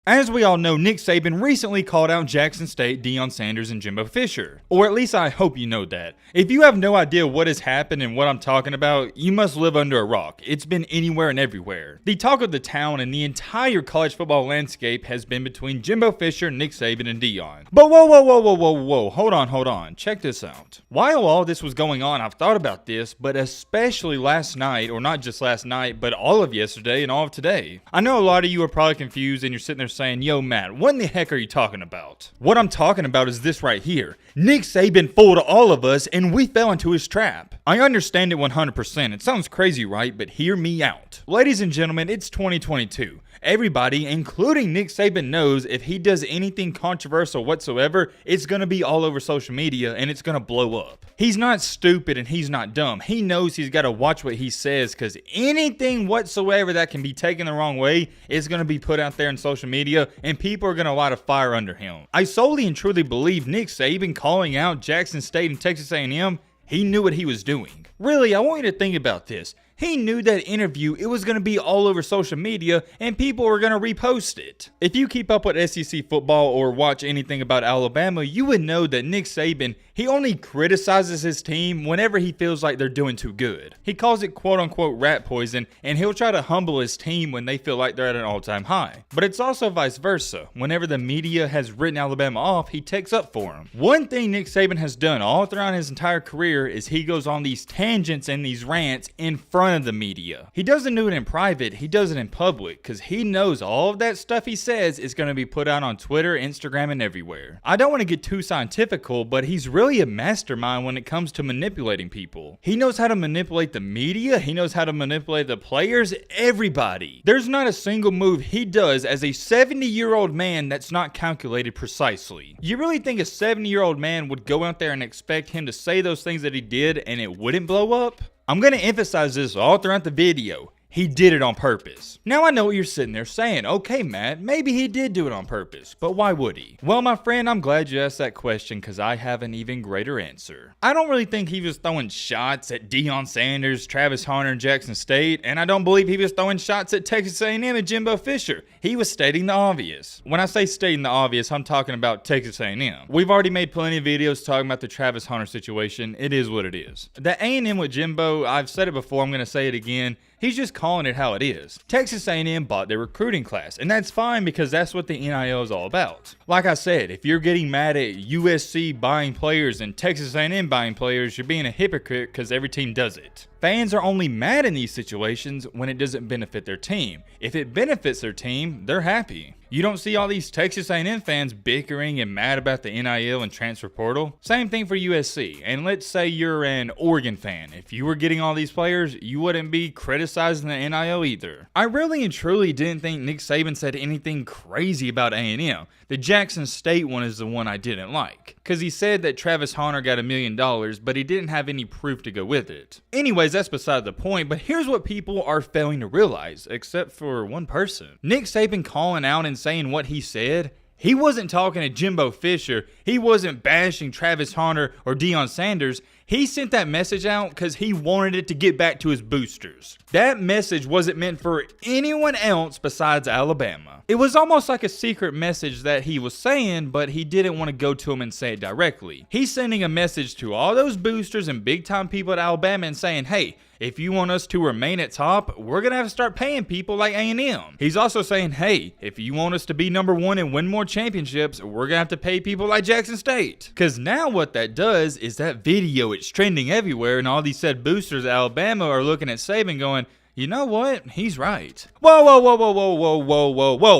As we all know, Nick Saban recently called out Jackson State, Dion Sanders, and Jimbo Fisher. Or at least I hope you know that. If you have no idea what has happened and what I'm talking about, you must live under a rock. It's been anywhere and everywhere. The talk of the town and the entire college football landscape has been between Jimbo Fisher, Nick Saban, and Dion. But whoa, hold on. Check this out. While all this was going on, I've thought about this, but especially last night, or not just last night, but all of yesterday and all of today. I know a lot of you are probably confused and you're sitting there saying, yo Matt, what in the heck are you talking about? What I'm talking about is this right here. Nick Saban fooled all of us and we fell into his trap. I understand it 100%. It sounds crazy, right? But hear me out. Ladies and gentlemen, it's 2022. Everybody, including Nick Saban, knows if he does anything controversial whatsoever, it's going to be all over social media and it's going to blow up. He's not stupid and he's not dumb. He knows he's got to watch what he says because anything whatsoever that can be taken the wrong way is going to be put out there in social media and people are going to light a fire under him. I solely and truly believe Nick Saban calling out Jackson State and Texas A&M, he knew what he was doing. Really, I want you to think about this. He knew that interview, it was going to be all over social media and people were going to repost it. If you keep up with SEC football or watch anything about Alabama, you would know that Nick Saban, he only criticizes his team whenever he feels like they're doing too good. He calls it quote unquote rat poison and he'll try to humble his team when they feel like they're at an all-time high. But it's also vice versa. Whenever the media has written Alabama off, he takes up for them. One thing Nick Saban has done all throughout his entire career is he goes on these tangents and these rants in front of the media. He doesn't do it in private, he does it in public because he knows all of that stuff he says is going to be put out on Twitter, Instagram, and everywhere. I don't want to get too scientifical, but he's really a mastermind when it comes to manipulating people. He knows how to manipulate the media, he knows how to manipulate the players, everybody. There's not a single move he does as a 70-year-old man that's not calculated precisely. You really think a 70-year-old man would go out there and expect him to say those things that he did and it wouldn't blow up? I'm going to emphasize this all throughout the video. He did it on purpose. Now I know what you're sitting there saying, okay Matt, maybe he did do it on purpose, but why would he? Well my friend, I'm glad you asked that question because I have an even greater answer. I don't really think he was throwing shots at Dion Sanders, Travis Hunter, and Jackson State, and I don't believe he was throwing shots at Texas A&M and Jimbo Fisher. He was stating the obvious. When I say stating the obvious, I'm talking about Texas A&M. We've already made plenty of videos talking about the Travis Hunter situation. It is what it is. The A&M with Jimbo, I've said it before, I'm going to say it again. He's just calling it how it is. Texas A&M bought their recruiting class, and that's fine because that's what the NIL is all about. Like I said, if you're getting mad at USC buying players and Texas A&M buying players, you're being a hypocrite because every team does it. Fans are only mad in these situations when it doesn't benefit their team. If it benefits their team, they're happy. You don't see all these Texas A&M fans bickering and mad about the NIL and transfer portal. Same thing for USC. And let's say you're an Oregon fan. If you were getting all these players, you wouldn't be criticizing the NIL either. I really and truly didn't think Nick Saban said anything crazy about A&M. The Jackson State one is the one I didn't like. Because he said that Travis Hunter got $1 million, but he didn't have any proof to go with it. Anyways, that's beside the point, but here's what people are failing to realize, except for one person. Nick Saban calling out and saying what he said, he wasn't talking to Jimbo Fisher, he wasn't bashing Travis Hunter or Dion Sanders. He sent that message out because he wanted it to get back to his boosters. That message wasn't meant for anyone else besides Alabama. It was almost like a secret message that he was saying, but he didn't want to go to him and say it directly. He's sending a message to all those boosters and big time people at Alabama and saying, hey, if you want us to remain at top, we're going to have to start paying people like A&M. He's also saying, hey, if you want us to be number one and win more championships, we're going to have to pay people like Jackson State. Because now what that does is that video, it's trending everywhere, and all these said boosters at Alabama are looking at Saban going, you know what? He's right. Whoa,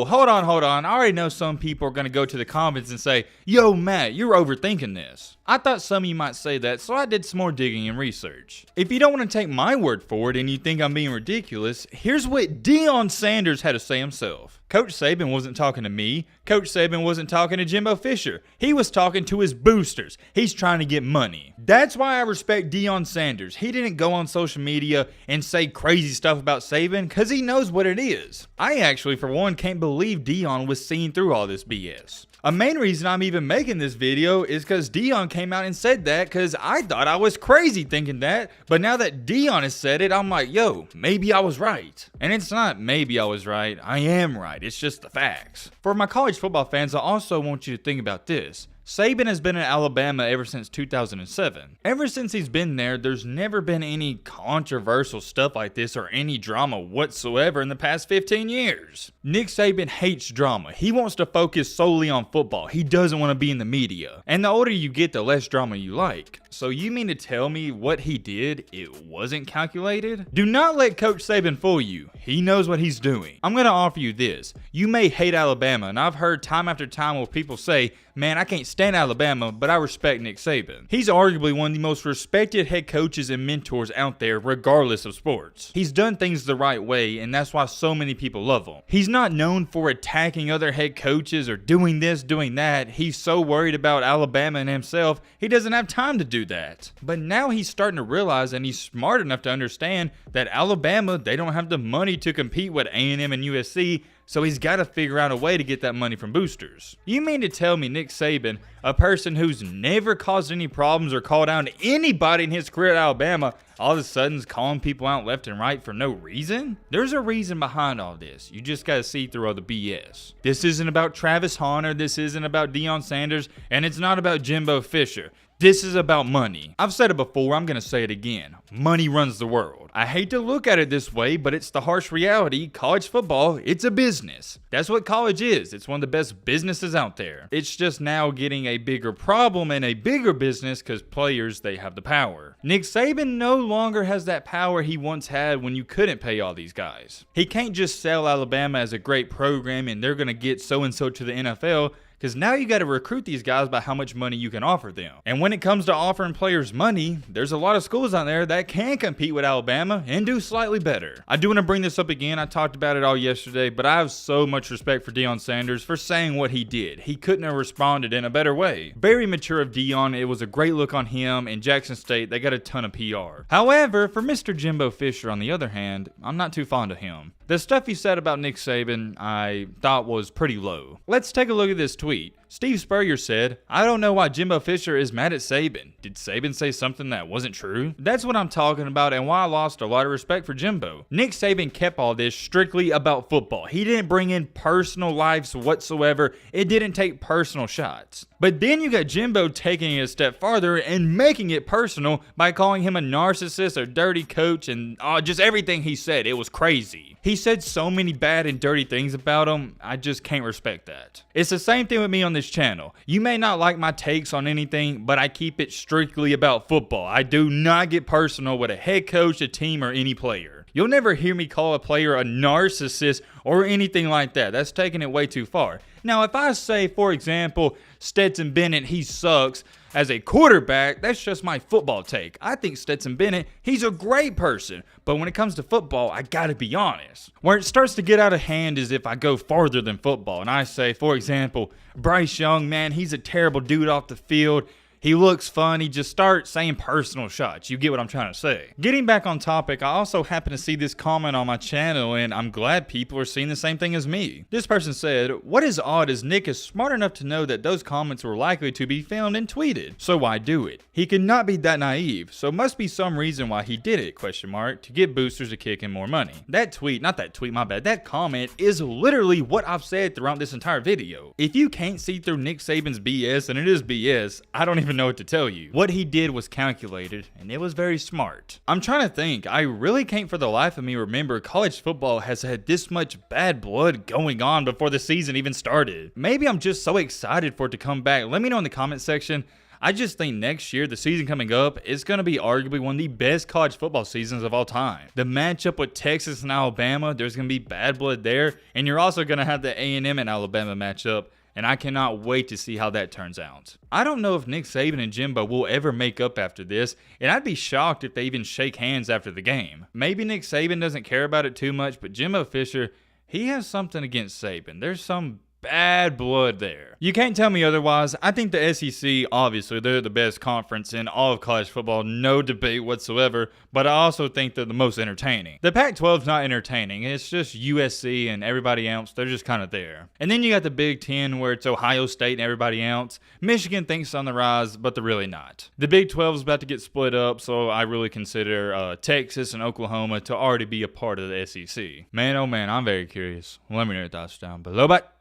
hold on. I already know some people are going to go to the comments and say, yo, Matt, you're overthinking this. I thought some of you might say that, so I did some more digging and research. If you don't want to take my word for it and you think I'm being ridiculous, here's what Dion Sanders had to say himself. Coach Saban wasn't talking to me. Coach Saban wasn't talking to Jimbo Fisher. He was talking to his boosters. He's trying to get money. That's why I respect Dion Sanders. He didn't go on social media and say crazy stuff about Saban because he knows what it is. I actually, for one, can't believe Dion was seeing through all this BS. A main reason I'm even making this video is because Dion came out and said that, because I thought I was crazy thinking that, but now that Dion has said it, I'm like, yo, maybe I was right. And it's not maybe I was right, I am right, it's just the facts. For my college football fans, I also want you to think about this. Saban has been in Alabama ever since 2007. Ever since he's been there, there's never been any controversial stuff like this or any drama whatsoever in the past 15 years. Nick Saban hates drama. He wants to focus solely on football. He doesn't want to be in the media. And the older you get, the less drama you like. So you mean to tell me what he did, it wasn't calculated? Do not let Coach Saban fool you. He knows what he's doing. I'm going to offer you this. You may hate Alabama, and I've heard time after time where people say, man, I can't stand Alabama, but I respect Nick Saban. He's arguably one of the most respected head coaches and mentors out there, regardless of sports. He's done things the right way, and that's why so many people love him. He's not known for attacking other head coaches or doing this, doing that. He's so worried about Alabama and himself, he doesn't have time to do that. But now he's starting to realize, and he's smart enough to understand, that Alabama, they don't have the money to compete with A&M and USC, so he's got to figure out a way to get that money from boosters. You mean to tell me Nick Saban, a person who's never caused any problems or called down anybody in his career at Alabama, all of a sudden is calling people out left and right for no reason? There's a reason behind all this. You just got to see through all the BS. This isn't about Travis Hunter, this isn't about Dion Sanders, and it's not about Jimbo Fisher. This is about money. I've said it before, I'm going to say it again. Money runs the world. I hate to look at it this way, but it's the harsh reality. College football, it's a business. That's what college is. It's one of the best businesses out there. It's just now getting a bigger problem and a bigger business because players, they have the power. Nick Saban no longer has that power he once had when you couldn't pay all these guys. He can't just sell Alabama as a great program and they're going to get so-and-so to the NFL. Because now you got to recruit these guys by how much money you can offer them. And when it comes to offering players money, there's a lot of schools out there that can compete with Alabama and do slightly better. I do want to bring this up again. I talked about it all yesterday, but I have so much respect for Dion Sanders for saying what he did. He couldn't have responded in a better way. Very mature of Dion. It was a great look on him, and Jackson State, they got a ton of PR. However, for Mr. Jimbo Fisher, on the other hand, I'm not too fond of him. The stuff he said about Nick Saban, I thought was pretty low. Let's take a look at this tweet. Steve Spurrier said, I don't know why Jimbo Fisher is mad at Saban. Did Saban say something that wasn't true? That's what I'm talking about and why I lost a lot of respect for Jimbo. Nick Saban kept all this strictly about football. He didn't bring in personal lives whatsoever. It didn't take personal shots. But then you got Jimbo taking it a step farther and making it personal by calling him a narcissist, a dirty coach, and just everything he said. It was crazy. He said so many bad and dirty things about him, I just can't respect that. It's the same thing with me on this channel. You may not like my takes on anything, but I keep it strictly about football. I do not get personal with a head coach, a team, or any player. You'll never hear me call a player a narcissist or anything like that. That's taking it way too far. Now, if I say, for example, Stetson Bennett, he sucks as a quarterback, that's just my football take. I think Stetson Bennett, he's a great person. But when it comes to football, I gotta be honest. Where it starts to get out of hand is if I go farther than football. And I say, for example, Bryce Young, man, he's a terrible dude off the field. He looks funny. Just start saying personal shots. You get what I'm trying to say. Getting back on topic, I also happen to see this comment on my channel, and I'm glad people are seeing the same thing as me. This person said, what is odd is Nick is smart enough to know that those comments were likely to be filmed and tweeted. So why do it? He could not be that naive, so must be some reason why he did it, to get boosters to kick in more money. That tweet, not that tweet, my bad, that comment is literally what I've said throughout this entire video. If you can't see through Nick Saban's BS, and it is BS, I don't even know what to tell you. What he did was calculated, and it was very smart. I'm trying to think. I really can't for the life of me remember college football has had this much bad blood going on before the season even started. Maybe I'm just so excited for it to come back. Let me know in the comment section. I just think next year, the season coming up, is going to be arguably one of the best college football seasons of all time. The matchup with Texas and Alabama, there's going to be bad blood there, and you're also going to have the A&M and Alabama matchup. And I cannot wait to see how that turns out. I don't know if Nick Saban and Jimbo will ever make up after this, and I'd be shocked if they even shake hands after the game. Maybe Nick Saban doesn't care about it too much, but Jimbo Fisher, he has something against Saban. There's some bad blood there. You can't tell me otherwise. I think the SEC, obviously, they're the best conference in all of college football, no debate whatsoever, but I also think they're the most entertaining. The Pac-12 is not entertaining. It's just USC and everybody else. They're just kind of there. And then you got the Big Ten where it's Ohio State and everybody else. Michigan thinks it's on the rise, but they're really not. The Big 12 is about to get split up, so I really consider Texas and Oklahoma to already be a part of the SEC. Man, oh man, I'm very curious. Let me know your thoughts down below. But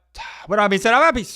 what I being said, I'm out. Peace.